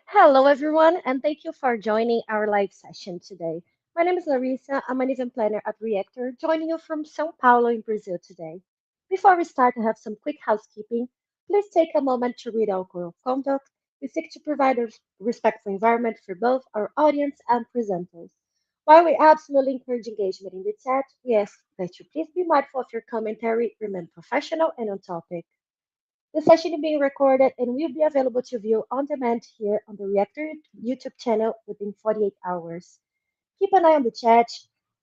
Hello, everyone, and thank you for joining our live session today. My name is Larissa. I'm an event planner at Reactor, joining you from São Paulo in Brazil today. Before we start, I have some quick housekeeping. Please take a moment to read our code of conduct. We seek to provide a respectful environment for both our audience and presenters. While we absolutely encourage engagement in the chat, we ask that you please be mindful of your commentary, remain professional and on topic. The session is being recorded and will be available to view on demand here on the Reactor YouTube channel within 48 hours. Keep an eye on the chat.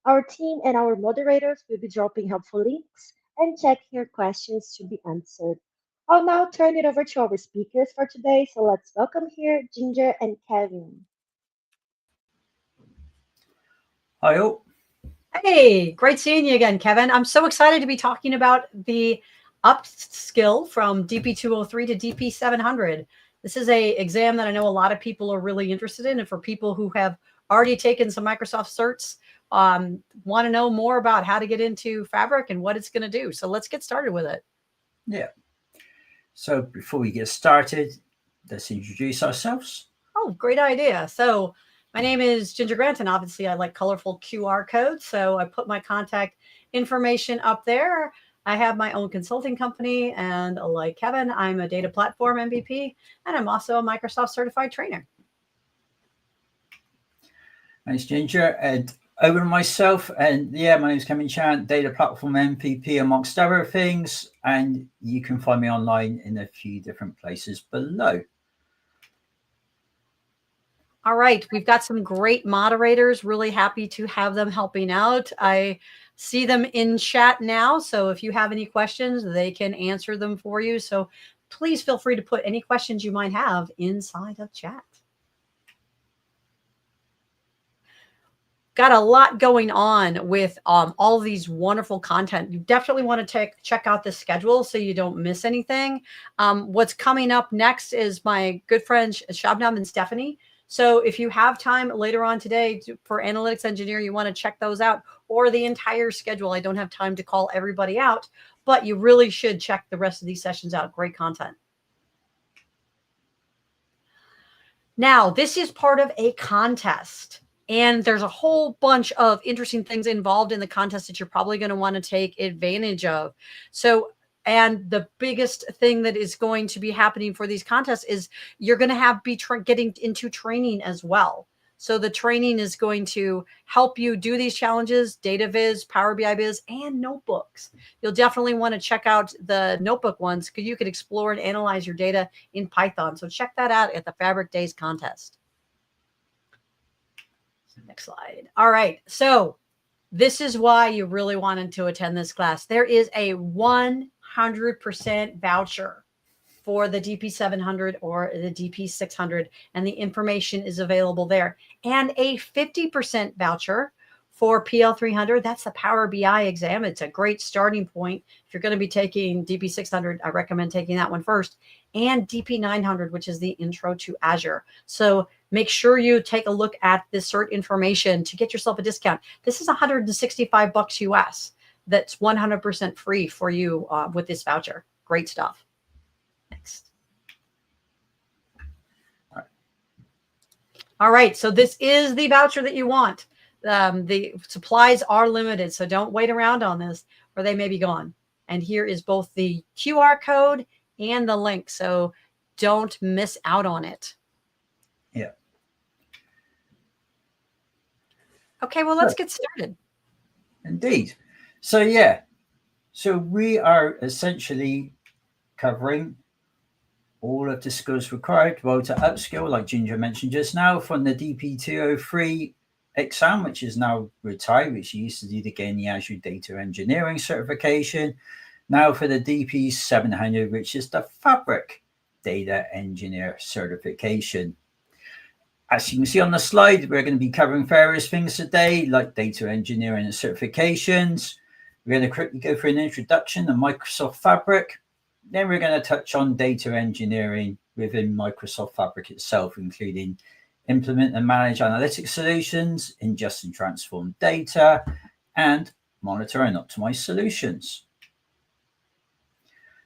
Our team and our moderators will be dropping helpful links and check your questions to be answered. I'll now turn it over to our speakers for today. So let's welcome here Ginger and Kevin. Hi all. Hey, great seeing you again, Kevin. I'm so excited to be talking about the upskill from DP-203 to DP-700. This is a exam that I know a lot of people are really interested in, and for people who have already taken some Microsoft certs, want to know more about how to get into Fabric and what it's going to do. So let's get started with it. Yeah. So before we get started, let's introduce ourselves. Oh, great idea. So my name is Ginger Grant, and obviously I like colorful QR codes. So I put my contact information up there. I have my own consulting company, and like Kevin, I'm a data platform MVP, and I'm also a Microsoft certified trainer. Thanks, Ginger. And over to myself, and yeah, my name is Kevin Chan, data platform MVP amongst other things, and you can find me online in a few different places below. All right, we've got some great moderators. Really happy to have them helping out. I see them in chat now, so if you have any questions, they can answer them for you. So please feel free to put any questions you might have inside of chat. Got a lot going on with all these wonderful content. You definitely want to check out the schedule so you don't miss anything. What's coming up next is my good friends Shabnam and Stephanie. So if you have time later on today for Analytics Engineer, you want to check those out, or the entire schedule. I don't have time to call everybody out, but you really should check the rest of these sessions out. Great content. Now, this is part of a contest, and there's a whole bunch of interesting things involved in the contest that you're probably going to want to take advantage of. So, and the biggest thing that is going to be happening for these contests is you're going to be getting into training as well. So the training is going to help you do these challenges, Data Viz, Power BI Viz, and notebooks. You'll definitely want to check out the notebook ones because you can explore and analyze your data in Python. So check that out at the Fabric Days contest. Next slide. All right. So this is why you really wanted to attend this class. There is a 100% voucher for the DP-700 or the DP-600, and the information is available there. And a 50% voucher for PL300. That's the Power BI exam. It's a great starting point. If you're going to be taking DP-600, I recommend taking that one first. And DP-900, which is the intro to Azure. So make sure you take a look at the cert information to get yourself a discount. This is $165 US. That's 100% free for you with this voucher. Great stuff. Next. All right. So this is the voucher that you want. The supplies are limited, so don't wait around on this or they may be gone. And here is both the QR code and the link. So don't miss out on it. Yeah. Okay, well, let's get started. Indeed. So yeah, so we are essentially covering all of the skills required to upskill, like Ginger mentioned just now, from the DP-203 exam, which is now retired, which you used to do to gain the Azure Data Engineering certification. Now for the DP-700, which is the Fabric Data Engineer certification. As you can see on the slide, we're going to be covering various things today, like data engineering and certifications. We're going to quickly go through an introduction to Microsoft Fabric. Then we're going to touch on data engineering within Microsoft Fabric itself, including implement and manage analytics solutions, ingest and transform data, and monitor and optimize solutions.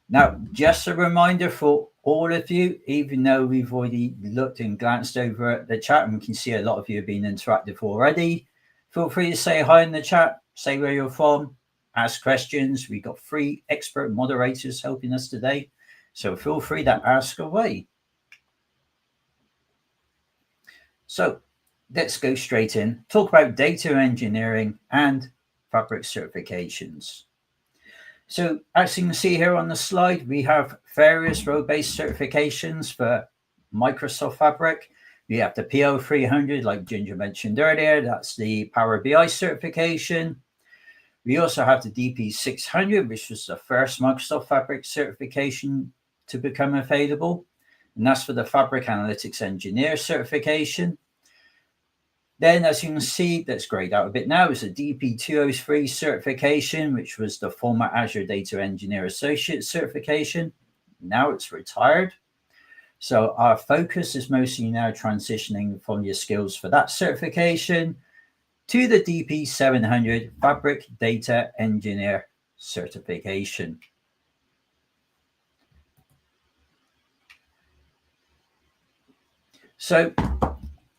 Now, just a reminder for all of you, even though we've already looked and glanced over the chat and we can see a lot of you have been interactive already. Feel free to say hi in the chat, say where you're from, ask questions. We've got 3 expert moderators helping us today, so feel free to ask away. So let's go straight in, talk about data engineering and Fabric certifications. So as you can see here on the slide, we have various role-based certifications for Microsoft Fabric. We have the PO300, like Ginger mentioned earlier, that's the Power BI certification. We also have the DP-600, which was the first Microsoft Fabric certification to become available, and that's for the Fabric Analytics Engineer certification. Then, as you can see, that's grayed out a bit now, is a DP-203 certification, which was the former Azure Data Engineer Associate certification. Now it's retired. So our focus is mostly now transitioning from your skills for that certification to the DP-700 Fabric Data Engineer certification. So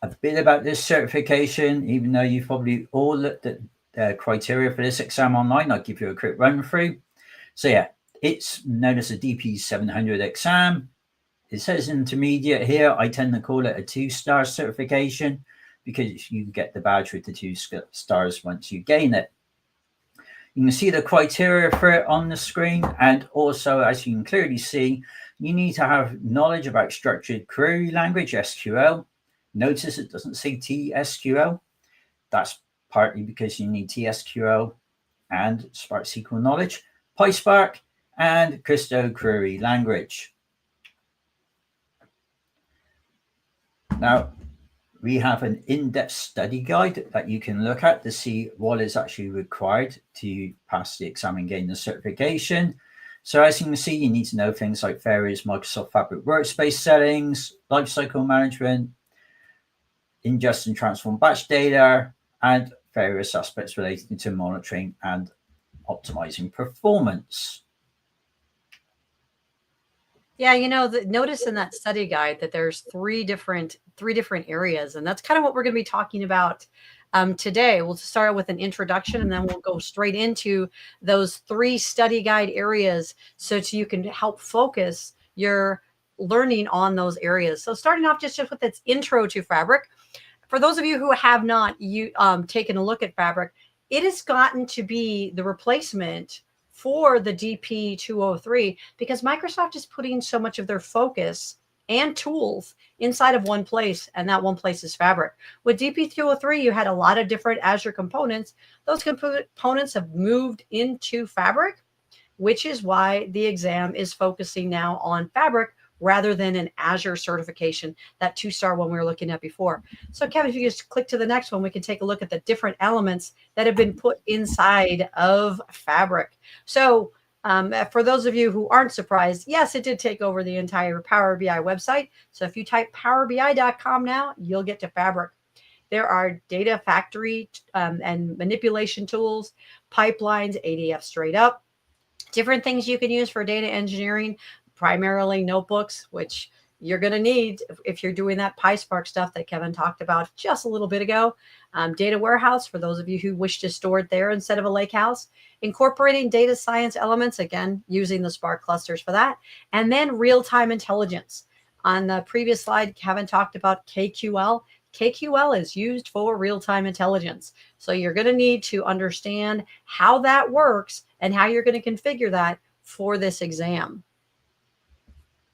a bit about this certification, even though you've probably all looked at the criteria for this exam online, I'll give you a quick run through. So yeah, it's known as a DP-700 exam. It says intermediate here. I tend to call it a 2-star certification because you get the badge with the 2 stars once you gain it. You can see the criteria for it on the screen, and also, as you can clearly see, you need to have knowledge about structured query language, SQL. Notice it doesn't say TSQL. That's partly because you need TSQL and Spark SQL knowledge, PySpark, and Crystal query language. Now, we have an in-depth study guide that you can look at to see what is actually required to pass the exam and gain the certification. So as you can see, you need to know things like various Microsoft Fabric Workspace settings, lifecycle management, ingest and transform batch data, and various aspects relating to monitoring and optimizing performance. Yeah, you know, notice in that study guide that there's three different areas, and that's kind of what we're going to be talking about today. We'll start with an introduction, and then we'll go straight into those 3 study guide areas, so you can help focus your learning on those areas. So starting off just with its intro to Fabric. For those of you who have not taken a look at Fabric, it has gotten to be the replacement for the DP-203 because Microsoft is putting so much of their focus and tools inside of one place, and that one place is Fabric. With DP-203, you had a lot of different Azure components. Those components have moved into Fabric, which is why the exam is focusing now on Fabric rather than an Azure certification, that 2-star one we were looking at before. So Kevin, if you just click to the next one, we can take a look at the different elements that have been put inside of Fabric. So for those of you who aren't surprised, yes, it did take over the entire Power BI website. So if you type powerbi.com now, you'll get to Fabric. There are data factory and manipulation tools, pipelines, ADF straight up, different things you can use for data engineering, primarily notebooks, which you're going to need if you're doing that PySpark stuff that Kevin talked about just a little bit ago. Data warehouse, for those of you who wish to store it there instead of a Lakehouse. Incorporating data science elements, again, using the Spark clusters for that. And then real-time intelligence. On the previous slide, Kevin talked about KQL. KQL is used for real-time intelligence. So you're going to need to understand how that works and how you're going to configure that for this exam.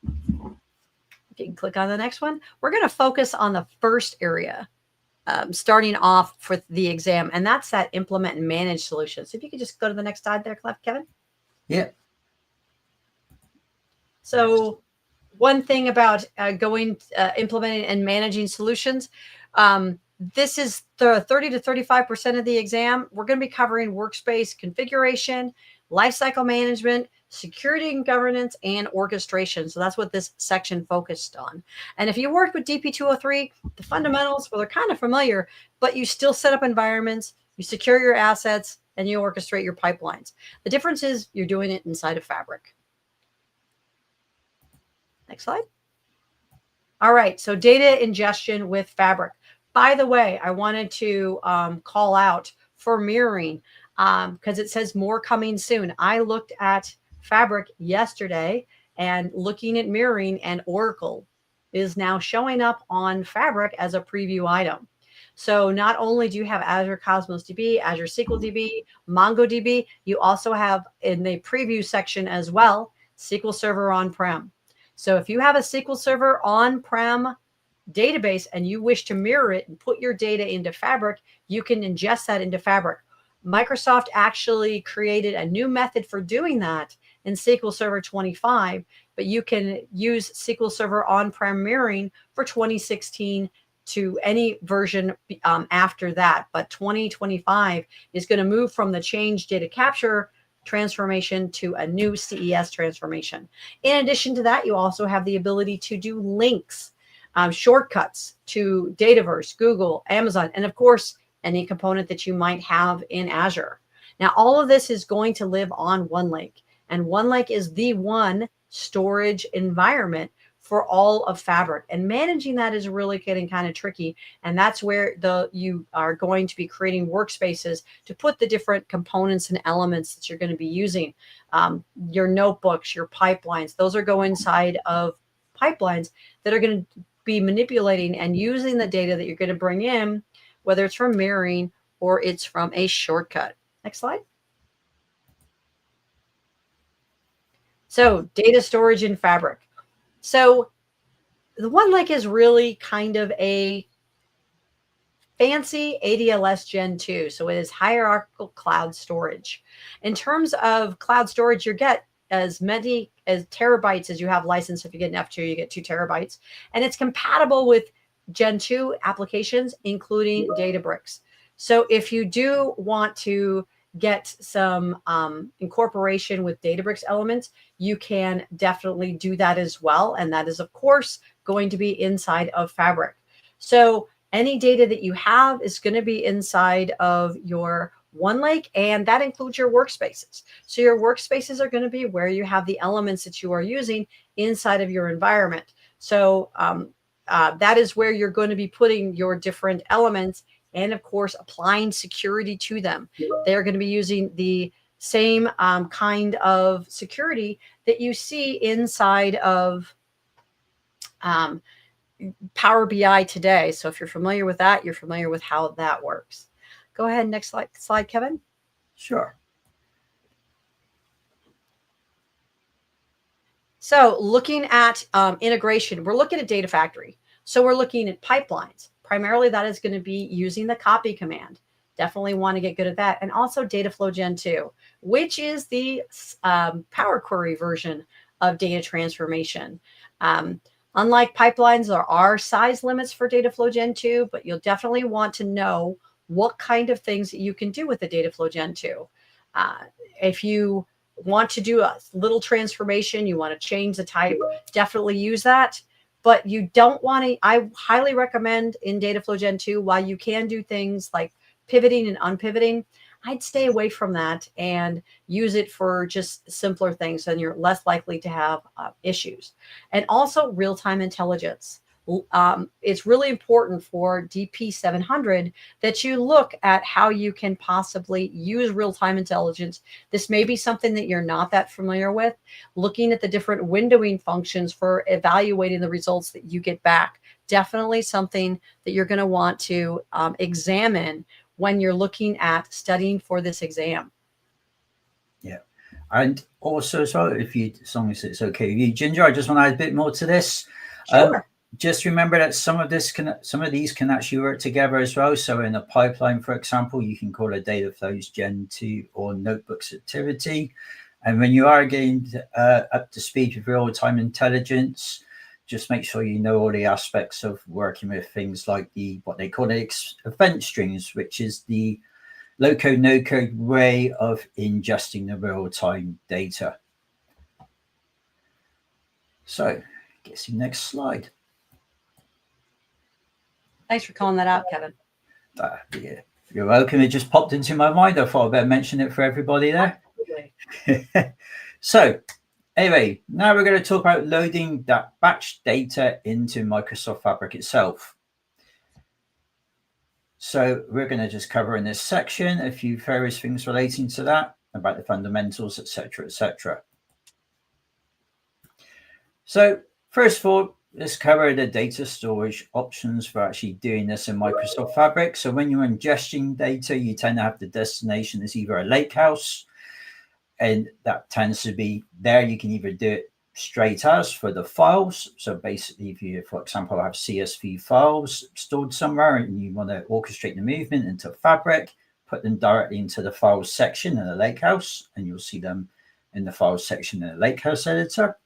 If you can click on the next one, we're going to focus on the first area, starting off for the exam, and that's that implement and manage solution. So if you could just go to the next slide there, Kevin. Yeah. So one thing about implementing and managing solutions, this is the 30 to 35% of the exam. We're going to be covering workspace configuration, lifecycle management, security and governance, and orchestration. So that's what this section focused on. And if you work with DP-203, the fundamentals, well, they're kind of familiar, but you still set up environments, you secure your assets, and you orchestrate your pipelines. The difference is you're doing it inside of Fabric. Next slide. All right, so data ingestion with Fabric. By the way, I wanted to call out for mirroring because it says more coming soon. I looked at Fabric yesterday and looking at mirroring, and Oracle is now showing up on Fabric as a preview item. So not only do you have Azure Cosmos DB, Azure SQL DB, MongoDB, you also have in the preview section as well, SQL Server on-prem. So if you have a SQL Server on-prem database and you wish to mirror it and put your data into Fabric, you can ingest that into Fabric. Microsoft actually created a new method for doing that in SQL Server 25, but you can use SQL Server on-prem mirroring for 2016 to any version after that. But 2025 is going to move from the change data capture transformation to a new CES transformation. In addition to that, you also have the ability to do links, shortcuts to Dataverse, Google, Amazon, and of course, any component that you might have in Azure. Now, all of this is going to live on OneLake, and OneLake is the one storage environment for all of Fabric, and managing that is really getting kind of tricky. And that's where you are going to be creating workspaces to put the different components and elements that you're going to be using. Your notebooks, your pipelines, those are going inside of pipelines that are going to be manipulating and using the data that you're going to bring in, whether it's from mirroring or it's from a shortcut. Next slide. So data storage in Fabric. So the OneLake is really kind of a fancy ADLS Gen 2. So it is hierarchical cloud storage. In terms of cloud storage, you get as many as terabytes as you have licensed. If you get an F2, you get 2 terabytes. And it's compatible with Gen 2 applications, including Databricks. So if you do want to get some incorporation with Databricks elements, you can definitely do that as well. And that is, of course, going to be inside of Fabric. So any data that you have is going to be inside of your OneLake, and that includes your workspaces. So your workspaces are going to be where you have the elements that you are using inside of your environment. So that is where you're going to be putting your different elements and, of course, applying security to them. They're going to be using the same kind of security that you see inside of Power BI today. So if you're familiar with that, you're familiar with how that works. Go ahead, next slide, Kevin. Sure. So looking at integration, we're looking at Data Factory. So we're looking at pipelines. Primarily, that is going to be using the copy command. Definitely want to get good at that. And also Dataflow Gen 2, which is the Power Query version of data transformation. Unlike pipelines, there are size limits for Dataflow Gen 2, but you'll definitely want to know what kind of things that you can do with the Dataflow Gen 2. If you want to do a little transformation, you want to change the type, definitely use that. But you don't want to, I highly recommend in Dataflow Gen 2, while you can do things like pivoting and unpivoting, I'd stay away from that and use it for just simpler things, and you're less likely to have issues. And also real-time intelligence. It's really important for DP-700 that you look at how you can possibly use real-time intelligence. This may be something that you're not that familiar with. Looking at the different windowing functions for evaluating the results that you get back. Definitely something that you're going to want to examine when you're looking at studying for this exam. Yeah. And also, as well, as long as it's okay with you, Ginger, I just want to add a bit more to this. Sure. Just remember that some of these can actually work together as well. So in a pipeline, for example, you can call a Dataflows Gen 2 or notebooks activity. And when you are getting up to speed with real-time intelligence, just make sure you know all the aspects of working with things like what they call event streams, which is the low-code, no-code way of ingesting the real-time data. So, guessing next slide. Thanks for calling that out, Kevin. Yeah, you're welcome. It just popped into my mind. I thought I'd better mention it for everybody there. So Anyway, now we're going to talk about loading that batch data into Microsoft Fabric itself. So we're going to just cover in this section a few various things relating to that, about the fundamentals, etc., etc. So first of all, let's cover the data storage options for actually doing this in Microsoft Fabric. So when you're ingesting data, you tend to have the destination as either a Lakehouse, and that tends to be there. You can either do it straight as for the files. So basically, if you, for example, have CSV files stored somewhere and you want to orchestrate the movement into Fabric, put them directly into the files section in the Lakehouse, and you'll see them in the files section in the Lakehouse editor.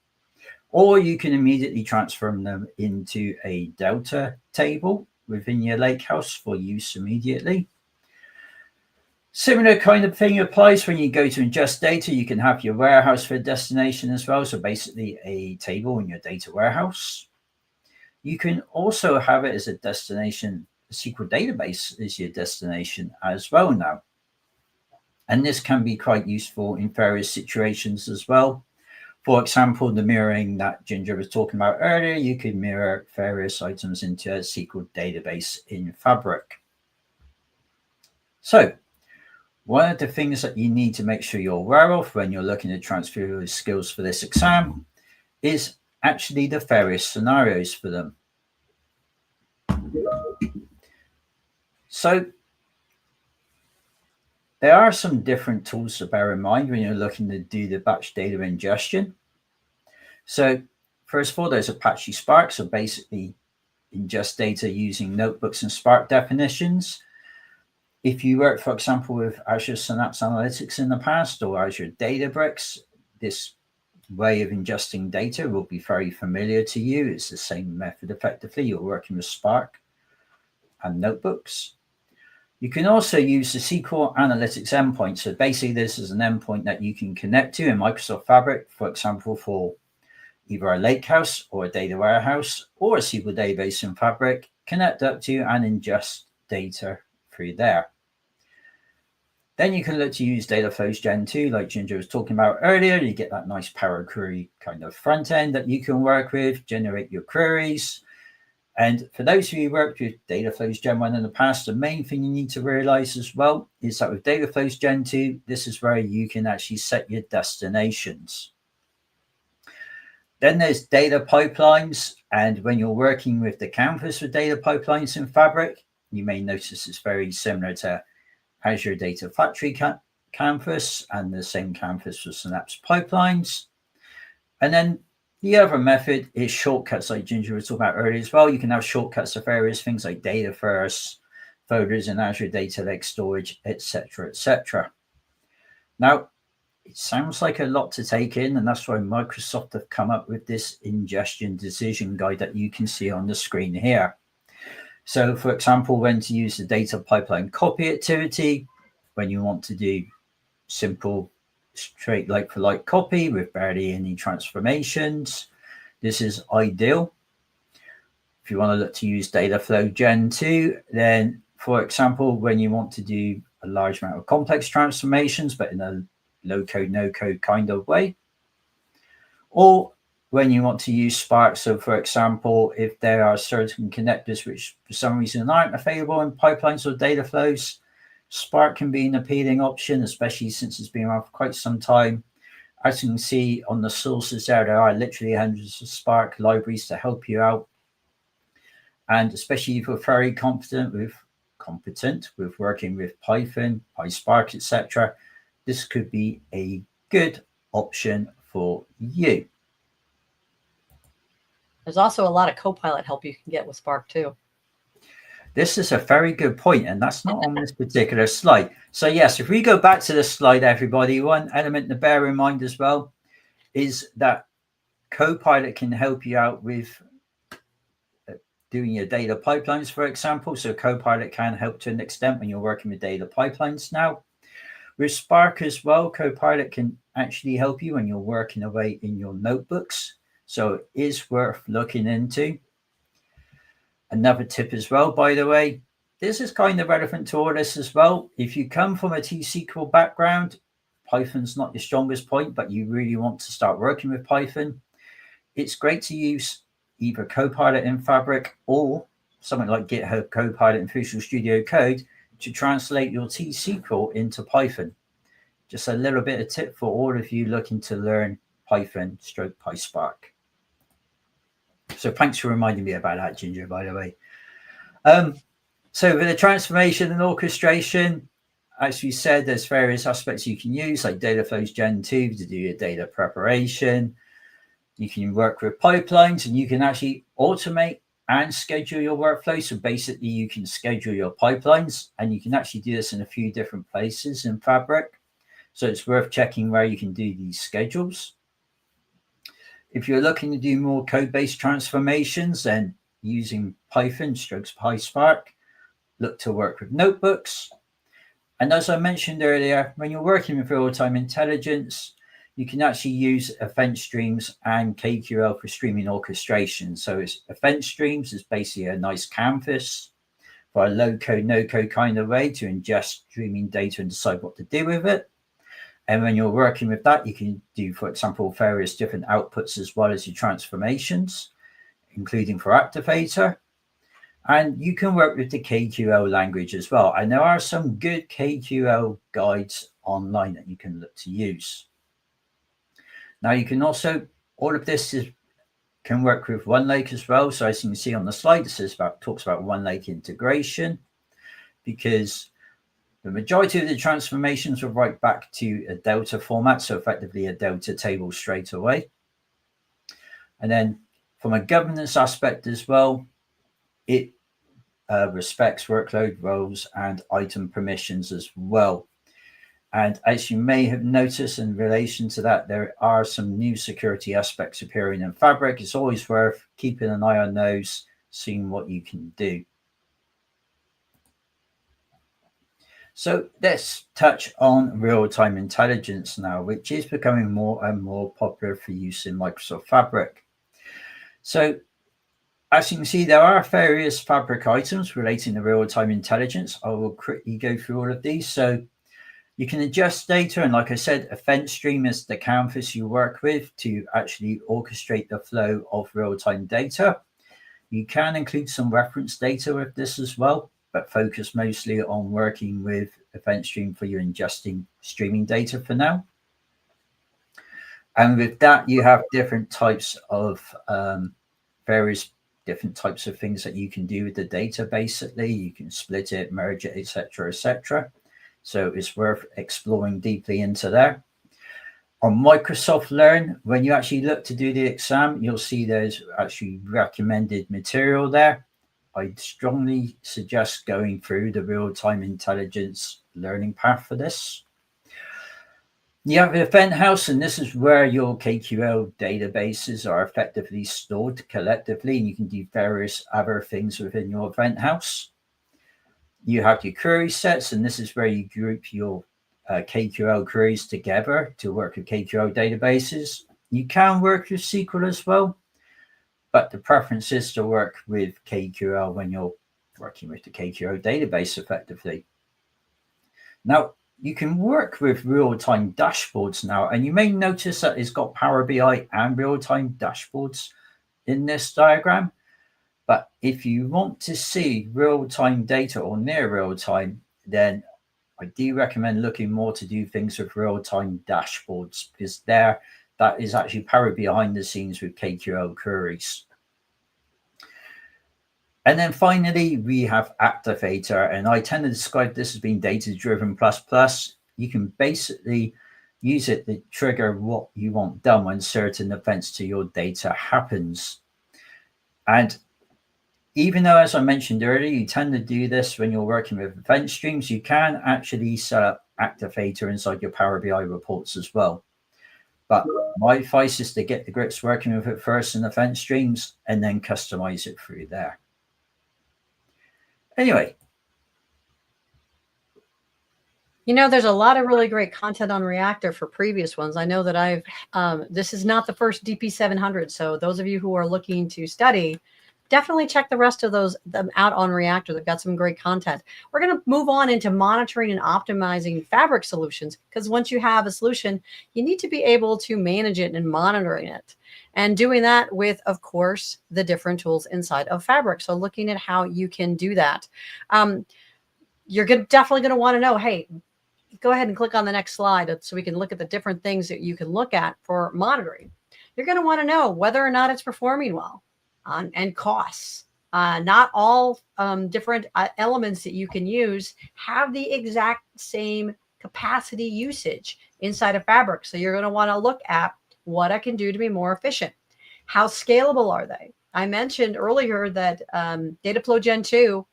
Or you can immediately transform them into a Delta table within your Lakehouse for use immediately. Similar kind of thing applies when you go to ingest data. You can have your warehouse for a destination as well. So basically a table in your data warehouse. You can also have it as a destination. A SQL database is your destination as well now. And this can be quite useful in various situations as well. For example, the mirroring that Ginger was talking about earlier, you could mirror various items into a SQL database in Fabric. So one of the things that you need to make sure you're aware of when you're looking to transfer your skills for this exam is actually the various scenarios for them. So there are some different tools to bear in mind when you're looking to do the batch data ingestion. So first of all, there's Apache Spark. So basically ingest data using notebooks and Spark definitions. If you work, for example, with Azure Synapse Analytics in the past or Azure Databricks, this way of ingesting data will be very familiar to you. It's the same method effectively. You're working with Spark and notebooks. You can also use the SQL Analytics endpoint. So basically, this is an endpoint that you can connect to in Microsoft Fabric, for example, for either a Lakehouse or a data warehouse or a SQL database in Fabric, connect up to and ingest data through there. Then you can look to use Dataflows Gen 2, like Ginger was talking about earlier. You get that nice Power Query kind of front end that you can work with, generate your queries. And for those of you who worked with Dataflows Gen 1 in the past, the main thing you need to realize as well is that with Dataflows Gen 2, this is where you can actually set your destinations. Then there's data pipelines. And when you're working with the canvas for data pipelines in Fabric, you may notice it's very similar to Azure Data Factory canvas and the same canvas for Synapse pipelines. And then the other method is shortcuts, like Ginger was talking about earlier as well. You can have shortcuts for various things like data first, folders in Azure Data Lake storage, etc., etc. Now, it sounds like a lot to take in, and that's why Microsoft have come up with this ingestion decision guide that you can see on the screen here. So, for example, when to use the data pipeline copy activity, when you want to do simple, straight like-for-like copy with barely any transformations, this is ideal. If you want to look to use Dataflow Gen 2, then, for example, when you want to do a large amount of complex transformations, but in a low-code, no-code kind of way, or when you want to use Spark. So, for example, if there are certain connectors which for some reason aren't available in pipelines or data flows, Spark can be an appealing option, especially since it's been around for quite some time. As you can see on the sources there are literally hundreds of Spark libraries to help you out. And especially if you're very competent with working with Python, PySpark, etc., this could be a good option for you. There's also a lot of Copilot help you can get with Spark too. This is a very good point, and that's not on this particular slide. So yes, if we go back to this slide, everybody, one element to bear in mind as well is that Copilot can help you out with doing your data pipelines, for example. So Copilot can help to an extent when you're working with data pipelines now. With Spark as well, Copilot can actually help you when you're working away in your notebooks. So it is worth looking into. Another tip as well, by the way, this is kind of relevant to all this as well. If you come from a T-SQL background, Python's not your strongest point, but you really want to start working with Python, it's great to use either Copilot in Fabric or something like GitHub Copilot in Visual Studio Code to translate your T-SQL into Python. Just a little bit of tip for all of you looking to learn Python / PySpark. So thanks for reminding me about that, Ginger, by the way. So with the transformation and orchestration, as you said, there's various aspects you can use, like Dataflows Gen 2 to do your data preparation. You can work with pipelines, and you can actually automate and schedule your workflow. So basically, you can schedule your pipelines, and you can actually do this in a few different places in Fabric. So it's worth checking where you can do these schedules. If you're looking to do more code-based transformations, then using Python / PySpark, look to work with notebooks. And as I mentioned earlier, when you're working with real-time intelligence, you can actually use event streams and KQL for streaming orchestration. So event streams is basically a nice canvas for a low-code, no-code kind of way to ingest streaming data and decide what to do with it. And when you're working with that, you can do, for example, various different outputs as well as your transformations, including for Activator. And you can work with the KQL language as well. And there are some good KQL guides online that you can look to use. Now, you can also, all of this can work with OneLake as well. So as you can see on the slide, it talks about OneLake integration, because the majority of the transformations will write back to a Delta format, so effectively a Delta table straight away. And then from a governance aspect as well, it respects workload roles and item permissions as well. And as you may have noticed in relation to that, there are some new security aspects appearing in Fabric. It's always worth keeping an eye on those, seeing what you can do. So let's touch on real-time intelligence now, which is becoming more and more popular for use in Microsoft Fabric. So as you can see, there are various Fabric items relating to real-time intelligence. I will quickly go through all of these. So you can adjust data, and like I said, event stream is the canvas you work with to actually orchestrate the flow of real-time data. You can include some reference data with this as well, but focus mostly on working with event stream for your ingesting streaming data for now. And with that, you have different types of various different types of things that you can do with the data. Basically, you can split it, merge it, etc., etc. So it's worth exploring deeply into there. On Microsoft Learn, when you actually look to do the exam, you'll see there's actually recommended material there. I'd strongly suggest going through the real-time intelligence learning path for this. You have Event House, and this is where your KQL databases are effectively stored collectively, and you can do various other things within your Event House. You have your query sets, and this is where you group your KQL queries together to work with KQL databases. You can work with SQL as well, but the preference is to work with KQL when you're working with the KQL database effectively. Now, you can work with real-time dashboards now, and you may notice that it's got Power BI and real-time dashboards in this diagram. But if you want to see real-time data or near real-time, then I do recommend looking more to do things with real-time dashboards, because that is actually powered behind the scenes with KQL queries. And then finally, we have Activator, and I tend to describe this as being data-driven ++. You can basically use it to trigger what you want done when certain events to your data happens. And even though, as I mentioned earlier, you tend to do this when you're working with event streams, you can actually set up Activator inside your Power BI reports as well. But my advice is to get the grips working with it first in event streams and then customize it through there. Anyway. You know, there's a lot of really great content on Reactor for previous ones. I know that this is not the first DP-700. So those of you who are looking to study, definitely check the rest of them out on Reactor. They've got some great content. We're going to move on into monitoring and optimizing Fabric solutions, because once you have a solution, you need to be able to manage it and monitoring it. And doing that with, of course, the different tools inside of Fabric. So looking at how you can do that. You're definitely going to want to know, hey, go ahead and click on the next slide so we can look at the different things that you can look at for monitoring. You're going to want to know whether or not it's performing well, and costs. Not all different elements that you can use have the exact same capacity usage inside of Fabric. So you're going to want to look at what I can do to be more efficient. How scalable are they? I mentioned earlier that Dataflow Gen 2,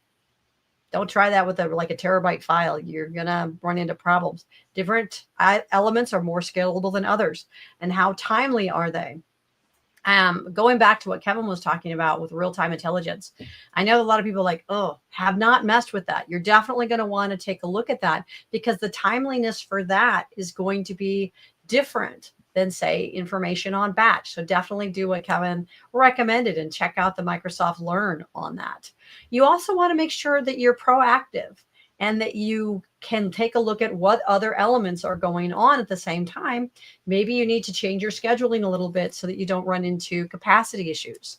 don't try that with like a terabyte file. You're going to run into problems. Different elements are more scalable than others. And how timely are they? Going back to what Kevin was talking about with real-time intelligence, I know a lot of people like, oh, have not messed with that. You're definitely going to want to take a look at that, because the timeliness for that is going to be different than, say, information on batch. So definitely do what Kevin recommended and check out the Microsoft Learn on that. You also want to make sure that you're proactive and that you can take a look at what other elements are going on at the same time. Maybe you need to change your scheduling a little bit so that you don't run into capacity issues.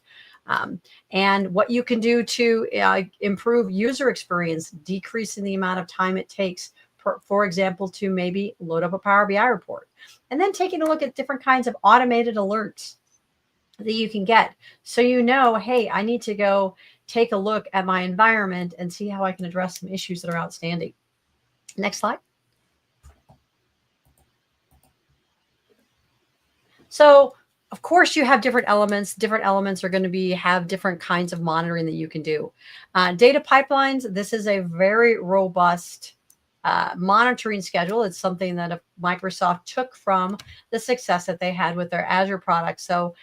And what you can do to improve user experience, decreasing the amount of time it takes, for example, to maybe load up a Power BI report. And then taking a look at different kinds of automated alerts that you can get. So you know, hey, I need to go take a look at my environment and see how I can address some issues that are outstanding. Next slide. So of course you have different elements. Different elements are going to have different kinds of monitoring that you can do. Data pipelines, this is a very robust monitoring schedule. It's something that Microsoft took from the success that they had with their Azure product. So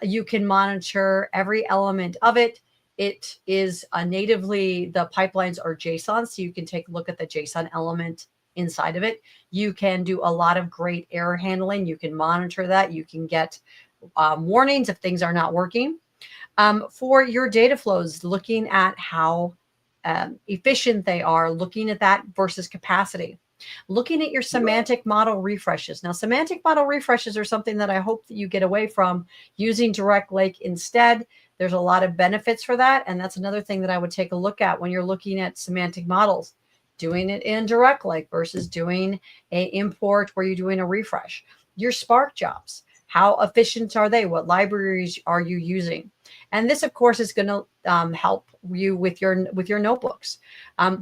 you can monitor every element of it. It is natively, the pipelines are JSON, so you can take a look at the JSON element inside of it. You can do a lot of great error handling. You can monitor that. You can get warnings if things are not working. For your data flows, looking at how efficient they are, looking at that versus capacity. Looking at your semantic model refreshes. Now, semantic model refreshes are something that I hope that you get away from using Direct Lake instead. There's a lot of benefits for that. And that's another thing that I would take a look at when you're looking at semantic models. Doing it in Direct Lake versus doing an import where you're doing a refresh. Your Spark jobs. How efficient are they? What libraries are you using? And this, of course, is going to help you with your notebooks.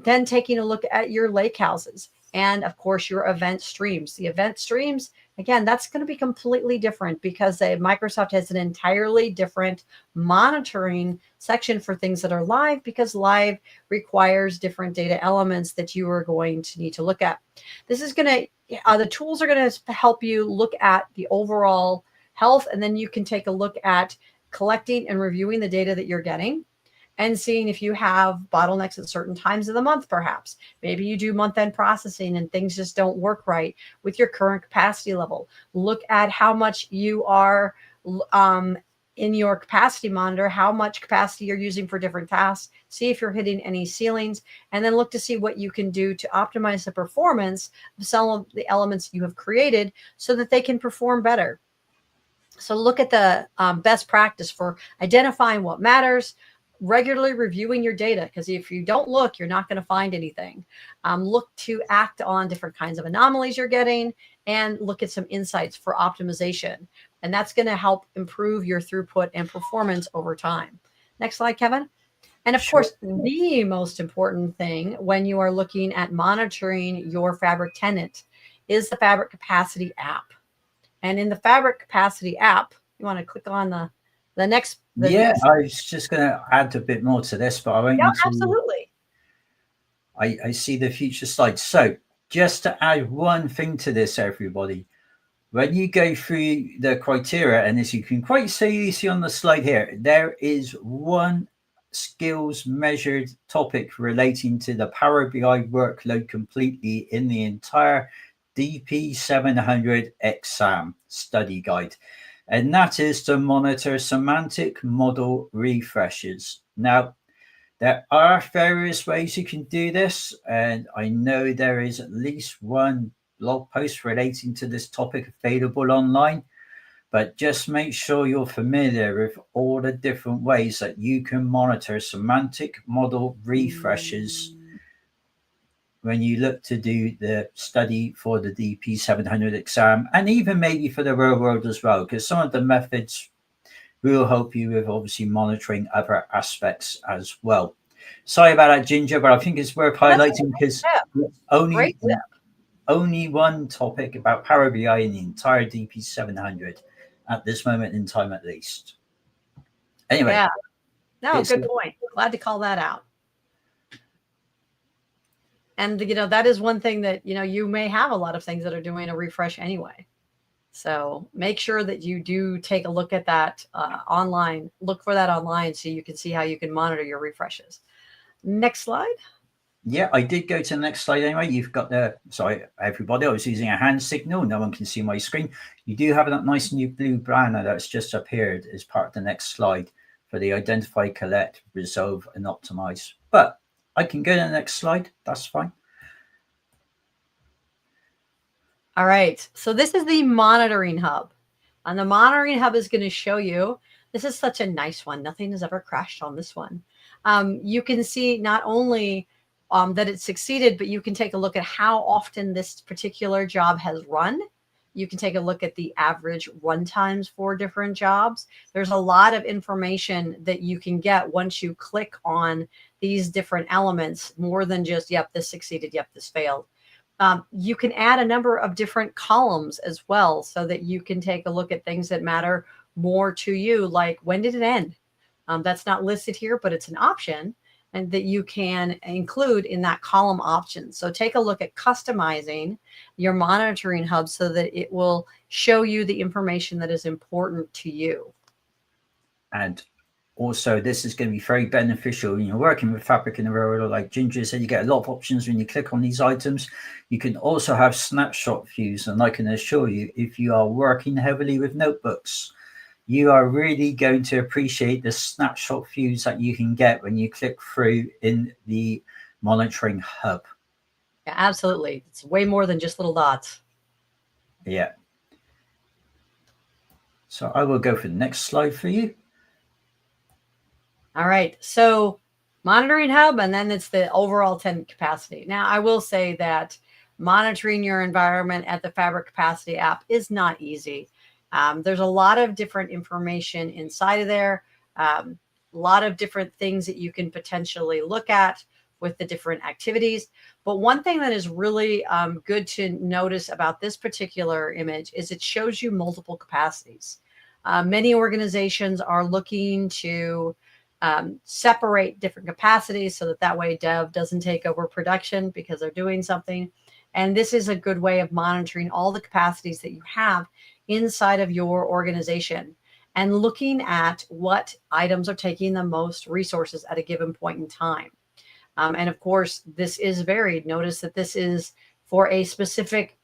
Then taking a look at your Lakehouses. And of course, your event streams. The event streams, again, that's going to be completely different because Microsoft has an entirely different monitoring section for things that are live, because live requires different data elements that you are going to need to look at. This is going to, the tools are going to help you look at the overall health, and then you can take a look at collecting and reviewing the data that you're getting, and seeing if you have bottlenecks at certain times of the month, perhaps. Maybe you do month-end processing and things just don't work right with your current capacity level. Look at how much you are in your capacity monitor, how much capacity you're using for different tasks, see if you're hitting any ceilings, and then look to see what you can do to optimize the performance of some of the elements you have created so that they can perform better. So look at the best practice for identifying what matters, regularly reviewing your data, because if you don't look, you're not going to find anything. Look to act on different kinds of anomalies you're getting, and look at some insights for optimization. And that's going to help improve your throughput and performance over time. Next slide, Kevin. And of course, the most important thing when you are looking at monitoring your Fabric tenant is the Fabric Capacity app. And in the Fabric Capacity app, you want to click on the next. I was just going to add a bit more to this, but I won't. Yeah, absolutely. I see the future slides. So just to add one thing to this, everybody, when you go through the criteria, and as you can quite see on the slide here, there is one skills measured topic relating to the Power BI workload completely in the entire DP-700 exam study guide. and that is to monitor semantic model refreshes. Now, there are various ways you can do this, and I know there is at least one blog post relating to this topic available online, but just make sure you're familiar with all the different ways that you can monitor semantic model refreshes when you look to do the study for the DP-700 exam, and even maybe for the real world as well, because some of the methods will help you with obviously monitoring other aspects as well. Sorry about that, Ginger, but I think it's worth highlighting because only one topic about Power BI in the entire DP-700 at this moment in time, at least. Anyway. Yeah. No, good point. Glad to call that out. And, that is one thing that, you may have a lot of things that are doing a refresh anyway. So make sure that you do take a look at that online. Look for that online so you can see how you can monitor your refreshes. Next slide. Yeah, I did go to the next slide anyway. You've got sorry, everybody, I was using a hand signal. No one can see my screen. You do have that nice new blue banner that's just appeared as part of the next slide for the identify, collect, resolve, and optimize. But I can go to the next slide. That's fine. All right. So this is the monitoring hub. And the monitoring hub is going to show you, this is such a nice one. Nothing has ever crashed on this one. You can see not only that it succeeded, but you can take a look at how often this particular job has run. You can take a look at the average run times for different jobs. There's a lot of information that you can get once you click on these different elements, more than just, yep, this succeeded, yep, this failed. You can add a number of different columns as well, so that you can take a look at things that matter more to you, like when did it end? That's not listed here, but it's an option and that you can include in that column option. So take a look at customizing your monitoring hub so that it will show you the information that is important to you. And also, this is going to be very beneficial when you're working with Fabric in the real world. Like Ginger said, you get a lot of options when you click on these items. You can also have snapshot views, and I can assure you, if you are working heavily with notebooks, you are really going to appreciate the snapshot views that you can get when you click through in the monitoring hub. Yeah, absolutely. It's way more than just little dots. Yeah. So I will go for the next slide for you. All right. So monitoring hub, and then it's the overall tenant capacity. Now, I will say that monitoring your environment at the Fabric Capacity app is not easy. There's a lot of different information inside of there, a lot of different things that you can potentially look at with the different activities. But one thing that is really good to notice about this particular image is it shows you multiple capacities. Many organizations are looking to separate different capacities so that way dev doesn't take over production because they're doing something. And this is a good way of monitoring all the capacities that you have inside of your organization and looking at what items are taking the most resources at a given point in time. And of course, this is varied. Notice that this is for a specific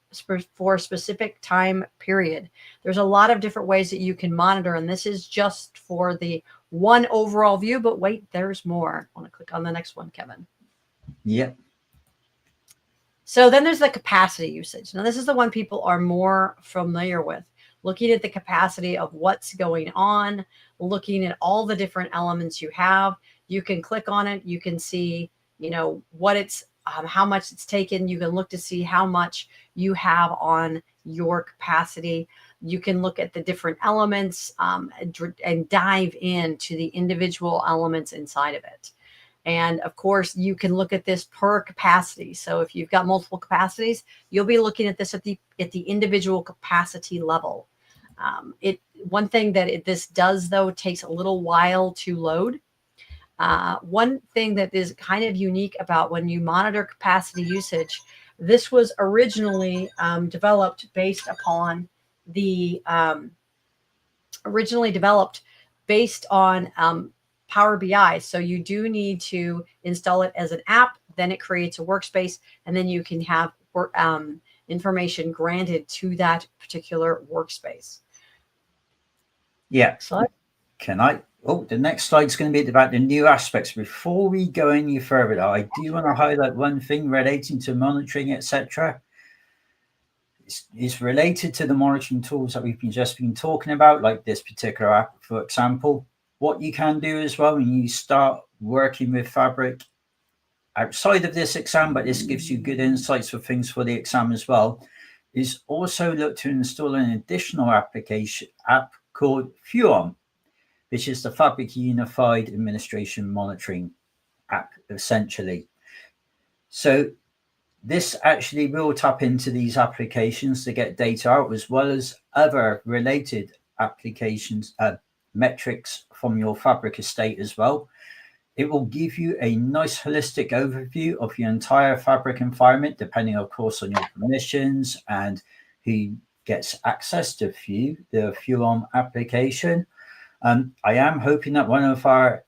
time period. There's a lot of different ways that you can monitor, and this is just for the one overall view, but wait, there's more. I want to click on the next one, Kevin. Yeah. So then there's the capacity usage. Now, this is the one people are more familiar with, looking at the capacity of what's going on, looking at all the different elements you have. You can click on it. You can see, what it's, how much it's taken. You can look to see how much you have on your capacity. You can look at the different elements and dive into the individual elements inside of it. And of course, you can look at this per capacity. So if you've got multiple capacities, you'll be looking at this at the individual capacity level. One thing that this does, though, takes a little while to load. One thing that is kind of unique about when you monitor capacity usage, this was originally developed based upon Power BI. So you do need to install it as an app, then it creates a workspace, and then you can have information granted to that particular workspace. Yeah. Slide. Can I? Oh, the next slide is going to be about the new aspects. Before we go any further, though, I do want to highlight one thing relating to monitoring, etc. It's related to the monitoring tools that we've just been talking about, like this particular app, for example. What you can do as well when you start working with Fabric outside of this exam, but this gives you good insights for things for the exam as well, is also look to install an additional application app called Fuon, which is the Fabric Unified Administration Monitoring app, essentially. So this actually will tap into these applications to get data out, as well as other related applications, metrics from your Fabric estate as well. It will give you a nice holistic overview of your entire Fabric environment, depending, of course, on your permissions and who gets access to the Fuon application. I am hoping that one of our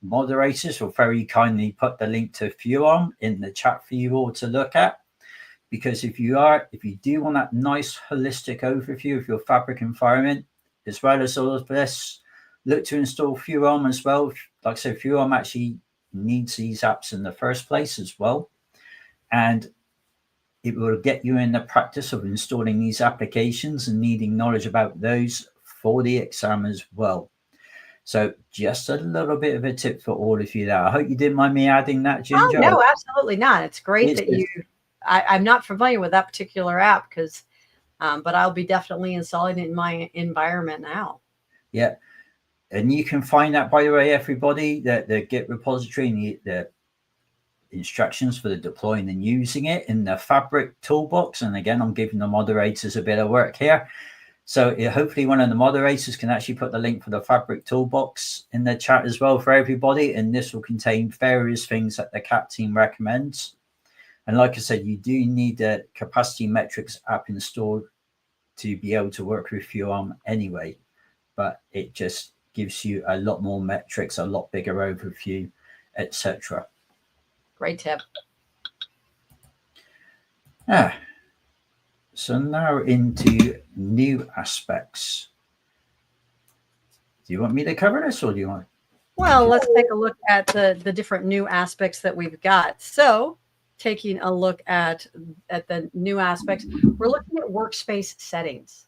moderators will very kindly put the link to Fuon in the chat for you all to look at, because if you do want that nice holistic overview of your Fabric environment, as well as all of this, look to install Fuon as well. Like I said, Fuon actually needs these apps in the first place as well, and it will get you in the practice of installing these applications and needing knowledge about those for the exam as well. So just a little bit of a tip for all of you there. I hope you didn't mind me adding that, Ginger. Oh, no, absolutely not. It's great that you, I'm not familiar with that particular app because, but I'll be definitely installing it in my environment now. Yeah. And you can find that, by the way, everybody, the Git repository and the instructions for the deploying and using it in the Fabric toolbox. And again, I'm giving the moderators a bit of work here. So hopefully one of the moderators can actually put the link for the Fabric toolbox in the chat as well for everybody. And this will contain various things that the CAT team recommends. And like I said, you do need the capacity metrics app installed to be able to work with Fuon anyway. But it just gives you a lot more metrics, a lot bigger overview, etc. Great tip. So now into new aspects. Do you want me to cover this, or do you want? Well, let's take a look at the different new aspects that we've got. So taking a look at the new aspects, we're looking at workspace settings.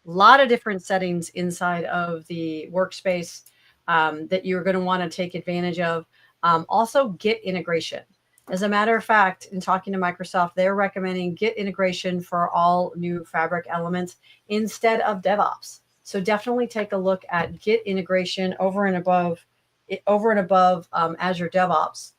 A lot of different settings inside of the workspace that you're going to want to take advantage of. Also, Git integration. As a matter of fact, in talking to Microsoft, they're recommending Git integration for all new Fabric elements instead of DevOps. So definitely take a look at Git integration over and above Azure DevOps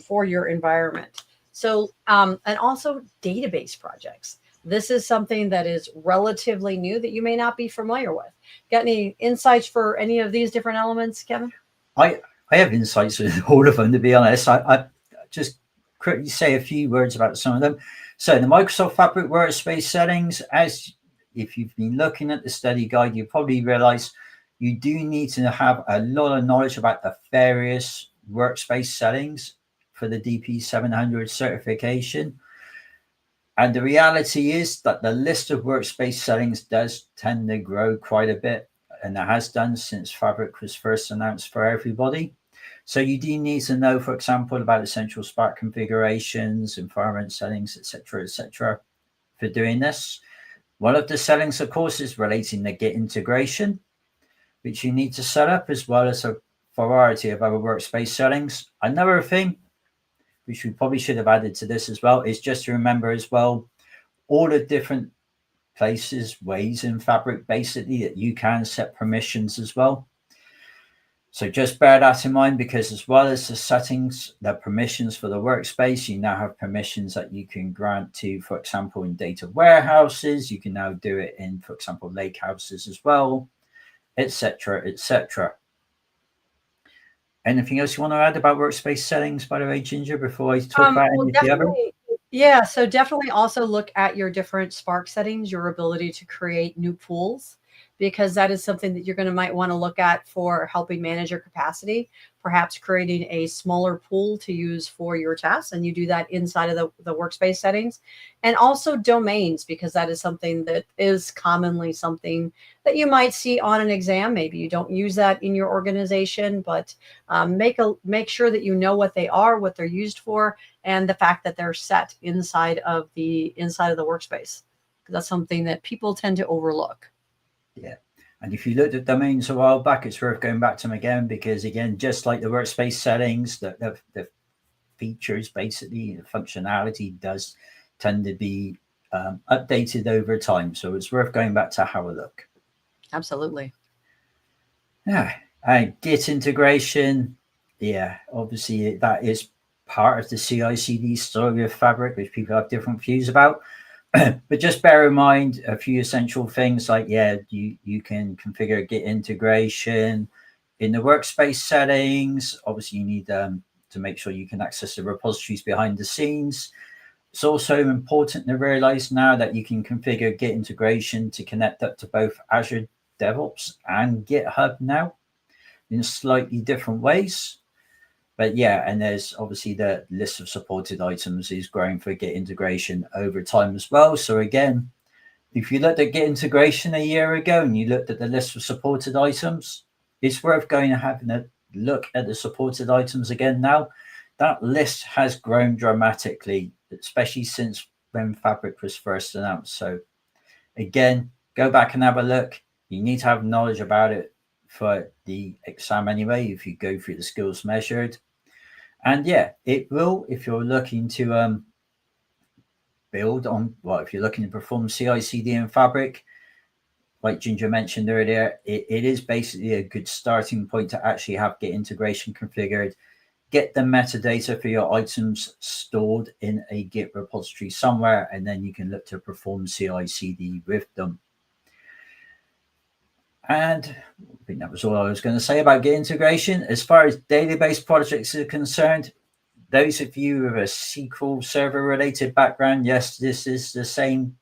for your environment. So and also database projects. This is something that is relatively new that you may not be familiar with. Got any insights for any of these different elements, Kevin? I have insights with all of them, to be honest. I just quickly say a few words about some of them. So the Microsoft Fabric workspace settings, as if you've been looking at the study guide, you probably realize you do need to have a lot of knowledge about the various workspace settings for the DP-700 certification. And the reality is that the list of workspace settings does tend to grow quite a bit, and it has done since Fabric was first announced for everybody. So you do need to know, for example, about essential Spark configurations, environment settings, etc., for doing this. One of the settings, of course, is relating to Git integration, which you need to set up, as well as a variety of other workspace settings. Another thing, which we probably should have added to this as well, is just to remember as well all the different places, ways in Fabric, basically, that you can set permissions as well. So just bear that in mind, because as well as the settings, the permissions for the workspace, you now have permissions that you can grant to, for example, in data warehouses. You can now do it in, for example, Lakehouses as well, etc., etc. Anything else you want to add about workspace settings, by the way, Ginger, before I talk about any of the other? Yeah, so definitely also look at your different Spark settings, your ability to create new pools. because that is something that you're going to might want to look at for helping manage your capacity, perhaps creating a smaller pool to use for your tasks. And you do that inside of the workspace settings, and also domains, because that is something that is commonly something that you might see on an exam. Maybe you don't use that in your organization, but make sure that you know what they are, what they're used for, and the fact that they're set inside of the workspace. That's something that people tend to overlook. Yeah. And if you looked at domains a while back, it's worth going back to them again, because again, just like the workspace settings, the features, basically the functionality does tend to be updated over time. So it's worth going back to have a look. Absolutely. Yeah. Git integration. Yeah, obviously that is part of the CI/CD story of Fabric, which people have different views about. But just bear in mind a few essential things like, you can configure Git integration in the workspace settings. Obviously, you need to make sure you can access the repositories behind the scenes. It's also important to realize now that you can configure Git integration to connect up to both Azure DevOps and GitHub now in slightly different ways. But yeah, and there's obviously the list of supported items is growing for Git integration over time as well. So again, if you looked at Git integration a year ago and you looked at the list of supported items, it's worth going and having a look at the supported items again now. That list has grown dramatically, especially since when Fabric was first announced. So again, go back and have a look. You need to have knowledge about it for the exam anyway, if you go through the skills measured. And yeah, it will, if you're looking to build on, if you're looking to perform CI/CD in Fabric, like Ginger mentioned earlier, it is basically a good starting point to actually have Git integration configured, get the metadata for your items stored in a Git repository somewhere, and then you can look to perform CI/CD with them. And I think that was all I was going to say about Git integration. As far as database projects are concerned, those of you with a SQL Server related background, yes, this is the same,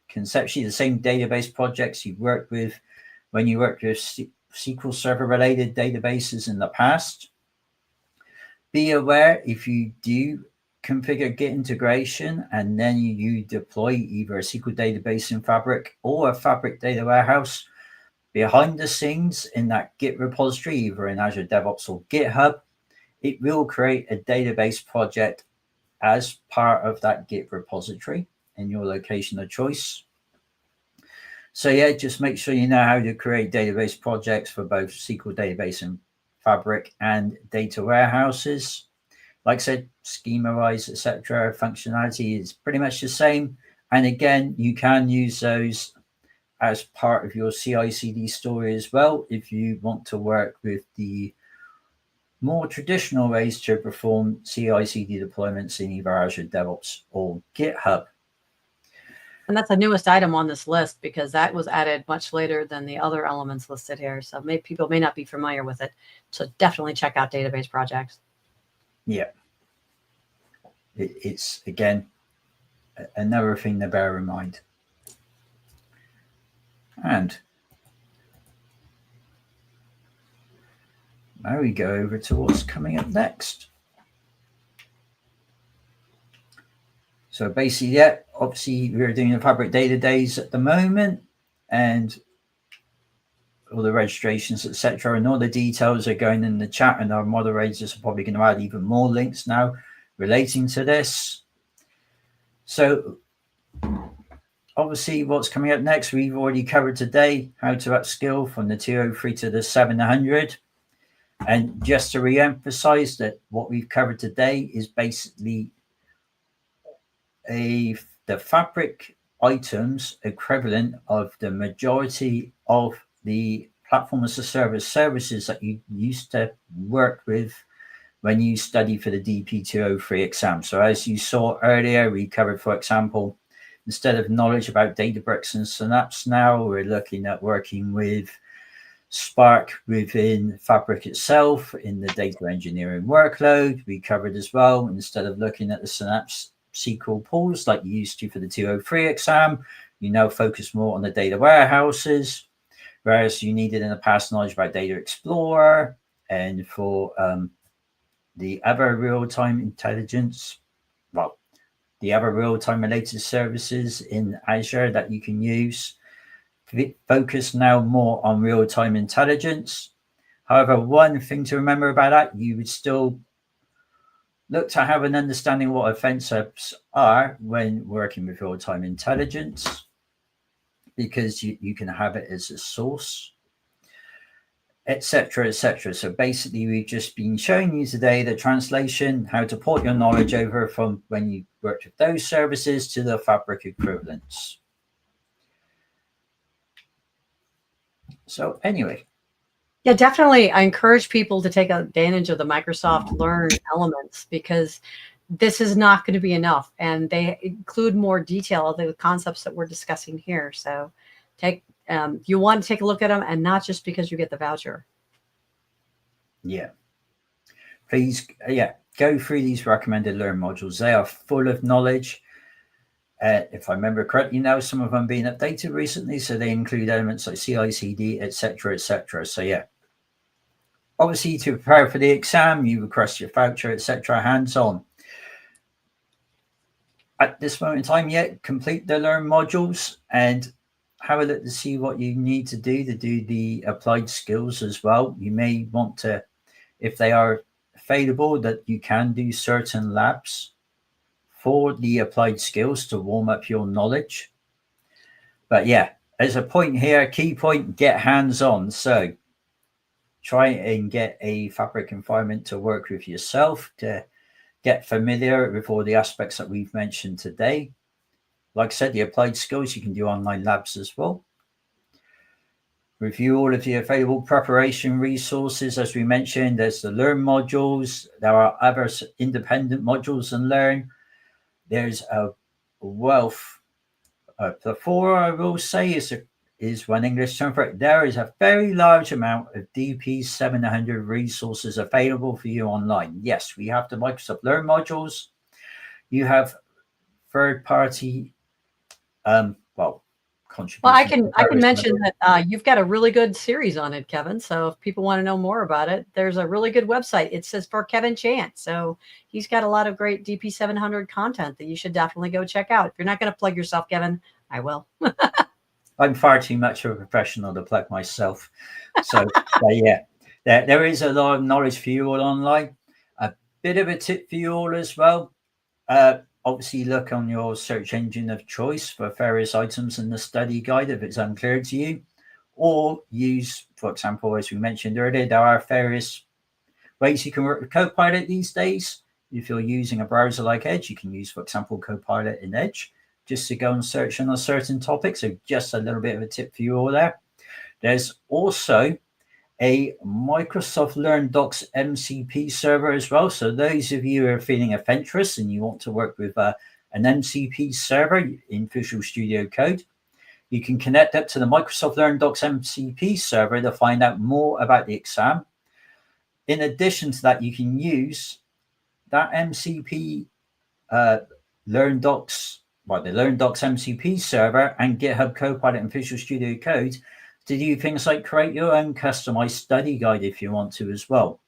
conceptually the same database projects you worked with when you worked with SQL Server related databases in the past. Be aware, if you do configure Git integration and then you deploy either a SQL database in Fabric or a Fabric data warehouse, behind the scenes in that Git repository, either in Azure DevOps or GitHub, it will create a database project as part of that Git repository in your location of choice. So yeah, just make sure you know how to create database projects for both SQL database and Fabric and data warehouses. Like I said, schema-wise, etc., functionality is pretty much the same. And again, you can use those as part of your CI/CD story as well, if you want to work with the more traditional ways to perform CI/CD deployments in either Azure DevOps or GitHub. And that's the newest item on this list, because that was added much later than the other elements listed here. So people may not be familiar with it. So definitely check out database projects. Yeah. It's, again, another thing to bear in mind. And now we go over to what's coming up next. So basically, yeah, obviously we're doing the Fabric Data Days at the moment, and all the registrations, etc., and all the details are going in the chat, and our moderators are probably going to add even more links now relating to this. So obviously what's coming up next, we've already covered today, how to upskill from the 203 to the 700. And just to re-emphasize that what we've covered today is basically the Fabric items equivalent of the majority of the platform as a service services that you used to work with when you study for the DP-203 exam. So as you saw earlier, we covered, for example, instead of knowledge about Databricks and Synapse, now we're looking at working with Spark within Fabric itself in the data engineering workload. We covered as well, instead of looking at the Synapse SQL pools like you used to for the 203 exam, You now focus more on the data warehouses, whereas you needed in the past knowledge about Data Explorer and for the other real-time intelligence, well, the other real-time related services in Azure that you can use. Focus now more on real-time intelligence. However, one thing to remember about that, you would still look to have an understanding what offensives are when working with real-time intelligence, because you can have it as a source, etc., etc. So basically, we've just been showing you today the translation, how to port your knowledge over from when you worked with those services to the Fabric equivalents. So anyway. Yeah, definitely. I encourage people to take advantage of the Microsoft Learn elements, because this is not going to be enough. And they include more detail of the concepts that we're discussing here. So you want to take a look at them, and not just because you get the voucher. Yeah. Please, go through these recommended Learn modules. They are full of knowledge. If I remember correctly now, some of them being updated recently, so they include elements like CI/CD, etc., etc. So yeah, obviously to prepare for the exam, you request your voucher, etc., hands-on. At this moment in time, complete the Learn modules and have a look to see what you need to do the applied skills as well. You may want to, if they are available, that you can do certain labs for the applied skills to warm up your knowledge. But yeah, there's a point here, key point, get hands-on. So try and get a Fabric environment to work with yourself, to get familiar with all the aspects that we've mentioned today. Like I said, the applied skills, you can do online labs as well. Review all of the available preparation resources. As we mentioned, there's the Learn modules. There are other independent modules in Learn. There's a wealth. Plethora, I will say, is one English term for it. There is a very large amount of DP-700 resources available for you online. Yes, we have the Microsoft Learn modules. You have third-party, contributions. Well, I can mention that you've got a really good series on it, Kevin. So if people want to know more about it, there's a really good website. It says for Kevin Chant. So he's got a lot of great DP-700 content that you should definitely go check out. If you're not going to plug yourself, Kevin, I will. I'm far too much of a professional to plug myself. So yeah, there is a lot of knowledge for you all online. A bit of a tip for you all as well. Obviously, look on your search engine of choice for various items in the study guide if it's unclear to you, or use, for example, as we mentioned earlier, there are various ways you can work with Copilot these days. If you're using a browser like Edge, you can use, for example, Copilot in Edge just to go and search on a certain topic. So just a little bit of a tip for you all there. There's also a Microsoft Learn Docs MCP server as well. So those of you who are feeling adventurous and you want to work with an MCP server in Visual Studio Code, you can connect up to the Microsoft Learn Docs MCP server to find out more about the exam. In addition to that, you can use that MCP Learn Docs, the Learn Docs MCP server and GitHub Copilot and Visual Studio Code to do things like create your own customized study guide if you want to as well.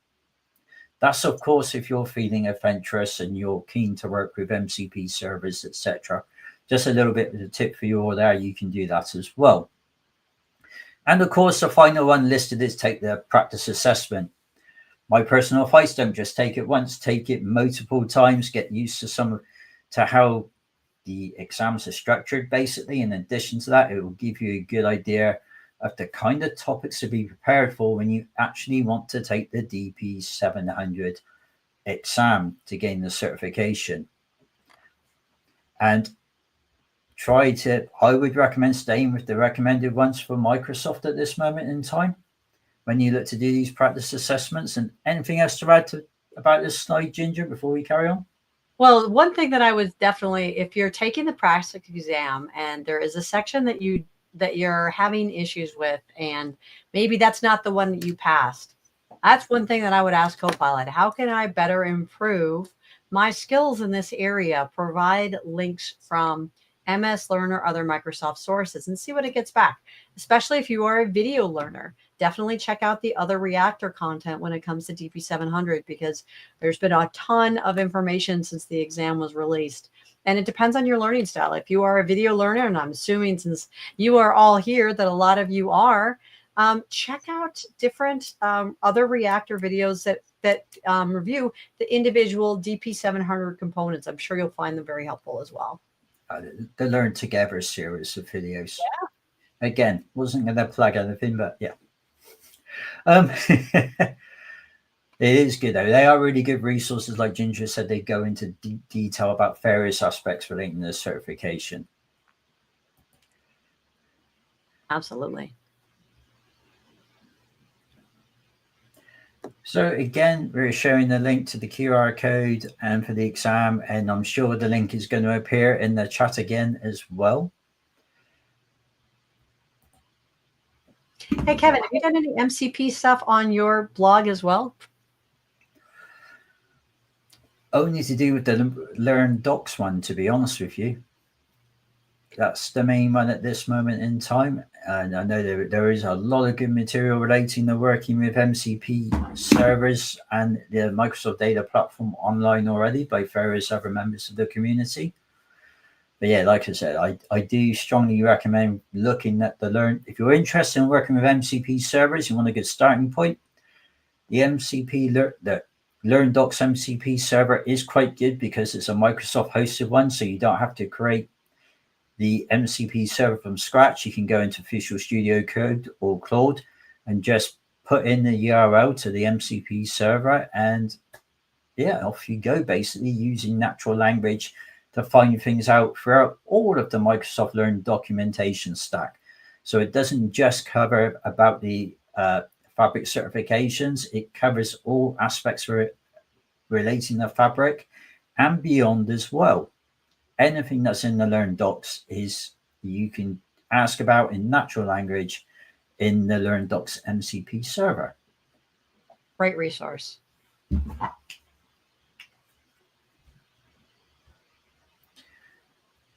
That's, of course, if you're feeling adventurous and you're keen to work with MCP servers, etc. Just a little bit of a tip for you all there. You can do that as well. And, of course, the final one listed is take the practice assessment. My personal advice, don't just take it once, take it multiple times, get used to how the exams are structured, basically. In addition to that, it will give you a good idea of the kind of topics to be prepared for when you actually want to take the DP-700 exam to gain the certification. And I would recommend staying with the recommended ones for Microsoft at this moment in time when you look to do these practice assessments. And anything else to add about this slide, Ginger, before we carry on? Well, one thing that I would definitely, if you're taking the practice exam and there is a section that you're having issues with, and maybe that's not the one that you passed, that's one thing that I would ask Copilot. How can I better improve my skills in this area? Provide links from MS Learn or other Microsoft sources and see what it gets back, especially if you are a video learner. Definitely check out the other Reactor content when it comes to DP-700, because there's been a ton of information since the exam was released. And it depends on your learning style. If you are a video learner, and I'm assuming since you are all here that a lot of you are, check out different other Reactor videos that review the individual DP-700 components. I'm sure you'll find them very helpful as well. The Learn Together series of videos. Yeah. Again, wasn't going to plug anything, but yeah. It is good though. They are really good resources. Like Ginger said, they go into deep detail about various aspects relating to certification. Absolutely. So again, we're showing the link to the QR code and for the exam, and I'm sure the link is going to appear in the chat again as well. Hey, Kevin, have you done any MCP stuff on your blog as well? Only to do with the Learn Docs one, to be honest with you. That's the main one at this moment in time. And I know there is a lot of good material relating to working with MCP servers and the Microsoft Data Platform online already by various other members of the community. But yeah, like I said, I do strongly recommend looking at the Learn. If you're interested in working with MCP servers, you want a good starting point, the Learn Docs MCP server is quite good because it's a Microsoft hosted one, so you don't have to create the MCP server from scratch. You can go into Visual Studio Code or Claude and just put in the URL to the MCP server, and yeah, off you go, basically using natural language to find things out throughout all of the Microsoft Learn documentation stack. So it doesn't just cover about the Fabric certifications, it covers all aspects relating to Fabric and beyond as well. Anything that's in the Learn Docs is you can ask about in natural language in the Learn Docs MCP server. Great resource.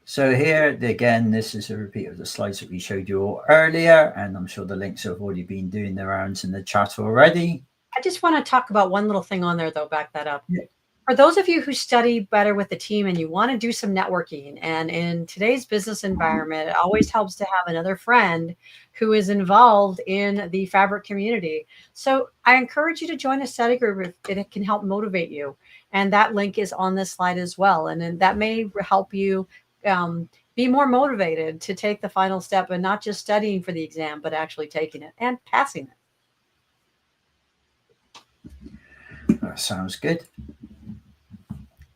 So here, again, this is a repeat of the slides that we showed you all earlier, and I'm sure the links have already been doing the rounds in the chat already. I just want to talk about one little thing on there, though, back that up. Yeah. For those of you who study better with the team and you want to do some networking, and in today's business environment, it always helps to have another friend who is involved in the Fabric community. So I encourage you to join a study group if it can help motivate you. And that link is on this slide as well. And then that may help you be more motivated to take the final step and not just studying for the exam, but actually taking it and passing it. That sounds good.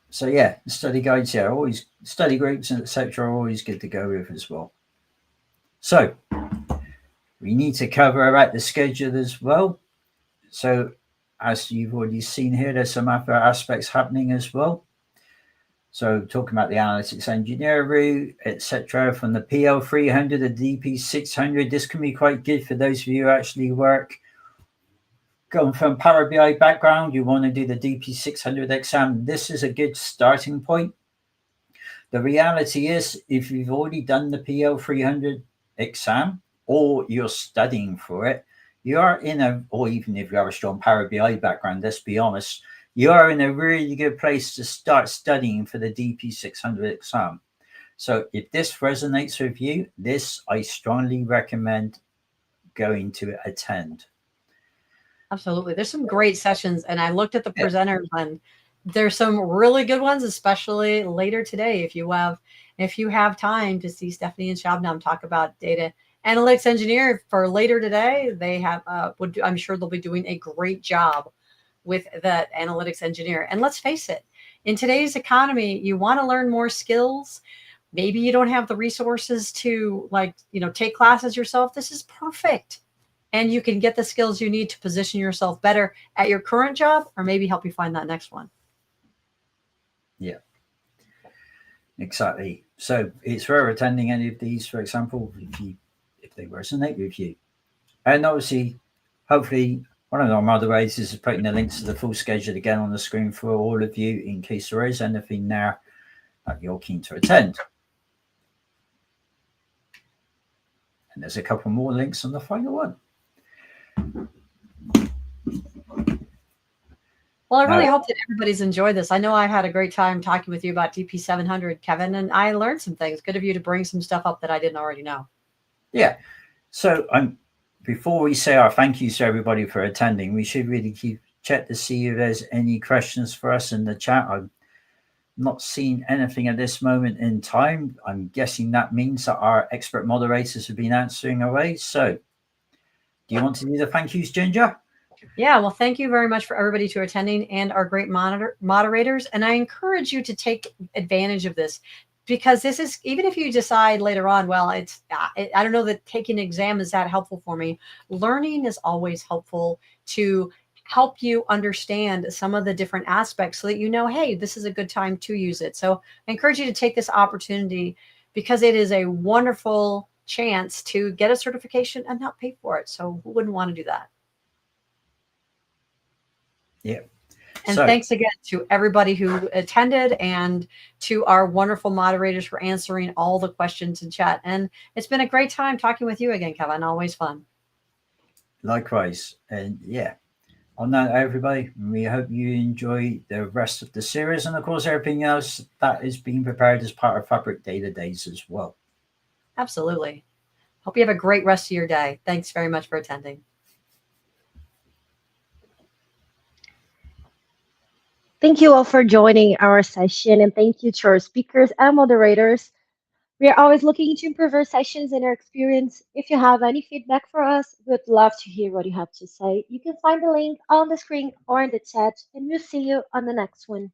So yeah, study guides, yeah, always study groups and etc. are always good to go with as well. So we need to cover about the schedule as well. So as you've already seen here, there's some other aspects happening as well. So talking about the analytics engineer route, etc. From the PL300 to DP600, this can be quite good for those of you who actually work. Going from Power BI background, you want to do the DP600 exam. This is a good starting point. The reality is, if you've already done the PL300 exam or you're studying for it, you are in a, or even if you have a strong Power BI background, let's be honest, you are in a really good place to start studying for the DP600 exam. So if this resonates with you, this I strongly recommend going to attend. Absolutely. There's some great sessions, and I looked at the presenters, and there's some really good ones, especially later today. If you have time to see Stephanie and Shabnam talk about data analytics engineer for later today, they have I'm sure they'll be doing a great job with that analytics engineer. And let's face it, in today's economy, you want to learn more skills. Maybe you don't have the resources to take classes yourself. This is perfect. And you can get the skills you need to position yourself better at your current job, or maybe help you find that next one. Yeah, exactly. So it's worth attending any of these, for example, if they resonate with you. And obviously, hopefully, one of our moderators is putting the links to the full schedule again on the screen for all of you in case there is anything there that you're keen to attend. And there's a couple more links on the final one. Well, I really hope that everybody's enjoyed this. I know I had a great time talking with you about DP-700, Kevin, and I learned some things. Good of you to bring some stuff up that I didn't already know. Yeah. So before we say our thank yous to everybody for attending, we should really check to see if there's any questions for us in the chat. I've not seen anything at this moment in time. I'm guessing that means that our expert moderators have been answering away. So do you want to do the thank yous, Ginger? Yeah, well, thank you very much for everybody to attending and our great moderators. And I encourage you to take advantage of this, because this is, even if you decide later on, well, I don't know that taking an exam is that helpful for me. Learning is always helpful to help you understand some of the different aspects so that you know, hey, this is a good time to use it. So I encourage you to take this opportunity, because it is a wonderful chance to get a certification and not pay for it. So who wouldn't want to do that? Yeah. And thanks again to everybody who attended, and to our wonderful moderators for answering all the questions in chat. And it's been a great time talking with you again, Kevin. Always fun. Likewise. And yeah, on that, everybody, we hope you enjoy the rest of the series, and of course everything else that is being prepared as part of Fabric Data Days as well. Absolutely. Hope you have a great rest of your day. Thanks very much for attending. Thank you all for joining our session, and thank you to our speakers and moderators. We are always looking to improve our sessions and our experience. If you have any feedback for us, we'd love to hear what you have to say. You can find the link on the screen or in the chat, and we'll see you on the next one.